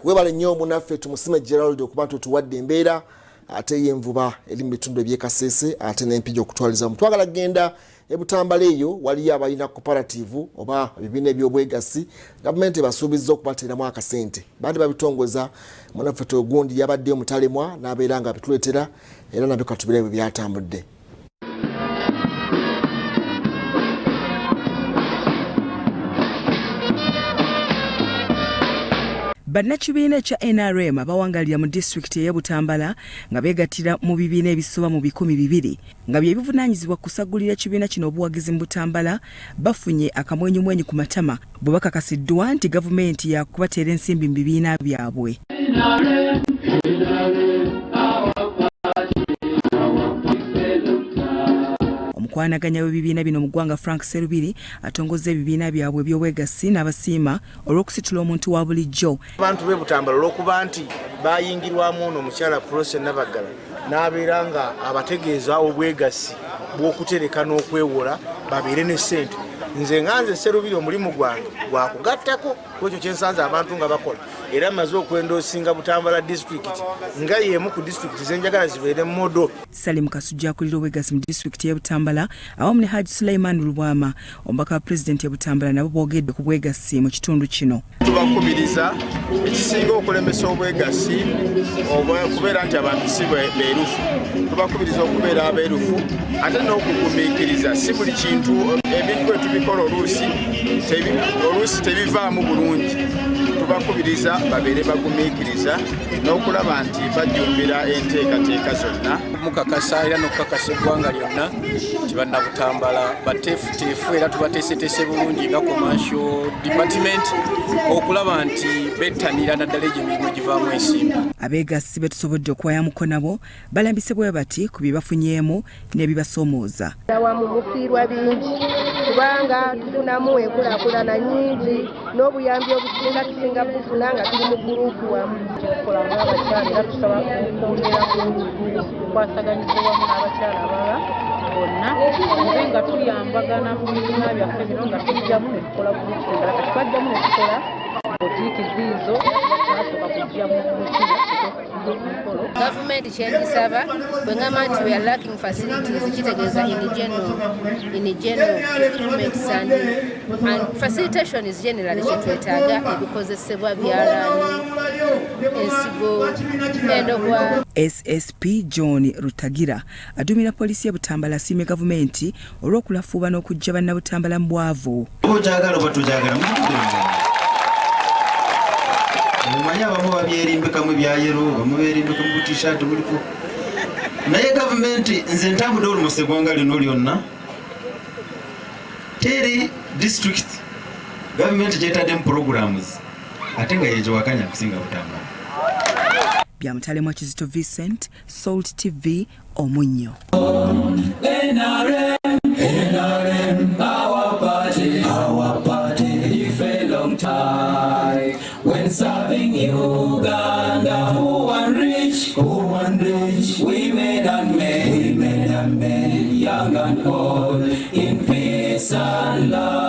Webale nnyo munaffe tumusime Gerald okuba tuwadde embeera ate yenvuba eri mu bitundu eby'ekasese ate n'empijja okutwaliza mu twagala genda ebutambala eyo waliyo abalina cooperative oba ebibiina eby'obwegassi gavumenti basuubizza okubateeramu akasente bandi babitongoza munaffe Togundi yabaddeyo mutalemwa n'abeera nga bituleetera era nabyo katubire bwe byatambudde. Bannakibiina ekya NRM abawangalira mu disitulikiti ey'e Butambala nga beegattira mu bibiina ebisoba mu 200 nga bye bivunaanyizibwa kusagulira kibiina kino obuwagizi mu Butambala bafunye akamwenyumwenyu ku matama bwe bakakasiddwa nti gavumenti yakubateera ensimbi mu bibiina byabwe. Omukwanaganya w'ebibiina bino mu ggwanga Frank Serubiri atongozza ebibiina byabwe by'obwegassi n'abasiima olw'okusitula omuntu wa bulijjo. Abantu b'e Butambala olw'okuba nti bayingirwamu ono omukyala Prose Nabagala n'abeera nga abategeeza obwegassi bw'okutereka n'okwewola babeere ne ssente. Nze nganze Serubiri omulimu gwange gwakugattako kwekyo kyensanze abantu nga bakola era maze okwendoosinga Butambala district nga y'emu ku district zenjagala zibeere modo. Salim Kasujja akulira obwegassi mu district y'e Butambala awamu ne Haji Sulaiman Lubwama omubaka wa pulezidenti y'e Butambala nabo boogedde ku bwegassi mu kitundu kino. Tubakubiriza ekisinga okulemesa obwegassi okubeera nti abantu si beerufu. Tubakubiriza okubeera abeerufu ate n'okugumiikiriza si buli kintu ebintu etubikola oluusi tebivaamu bulungi. Tubakubiriza babeere bagumiikiriza n'okulaba nti bajjumbira enteekateeka zonna. Mukakasa era n'okukakasa eggwanga lyonna nti bannabutambala bateefuteefu era tubateeseteese bulungi nga commercial department okulaba nti bettanira naddala egyo emirimu egivaamu ensimbi. Abeegassi be tusobodde okuwayamuko nabo balambise bwe bati ku bye bafunyeemu n'ebibasoomooza. Awamu mufiirwa bingi kubanga tufunamu enkulaakulana nnyingi n'obuyambi obusinga bufuna nga tuli mu guruupu wamu. Tukola ng'abakyala era tusaba okwongera kukwasaganyizibwa wamu n'abakyala abalala bonna naye nga tuyambagana mu bibiina byaffe bino nga tujjamu ne tukola guruupu endala kati twajjamu ne tukola butiiki ziizo twasoka kujjamu Government kyengisaba bwe ngamba nti we are lacking facilities kitegeeza in general equipment and facilitation is generally kyetwetaaga ebikozesebwa byalaani ensigo endobwa. SSP John Rutagira adumira polisi y'e Butambala asiimye gavumenti olw'okulafuuba n'okujja bannabutambala mu bwavu. Ojaagala oba tojaagala mumanya abamu babyerimbikamu ebyayero bamu beerimbika mu t-shirt buliko naye gavumenti nze ntambudde olumuse eggwanga lino lyonna teri district gavumenti gyetaddemu programs ate nga yegyewakanya kusinga Butambala. Byamutalemu Kizito Vincent, Salt TV, Omunnyo. When serving Uganda, who and rich, women and men, young and old, in peace and love.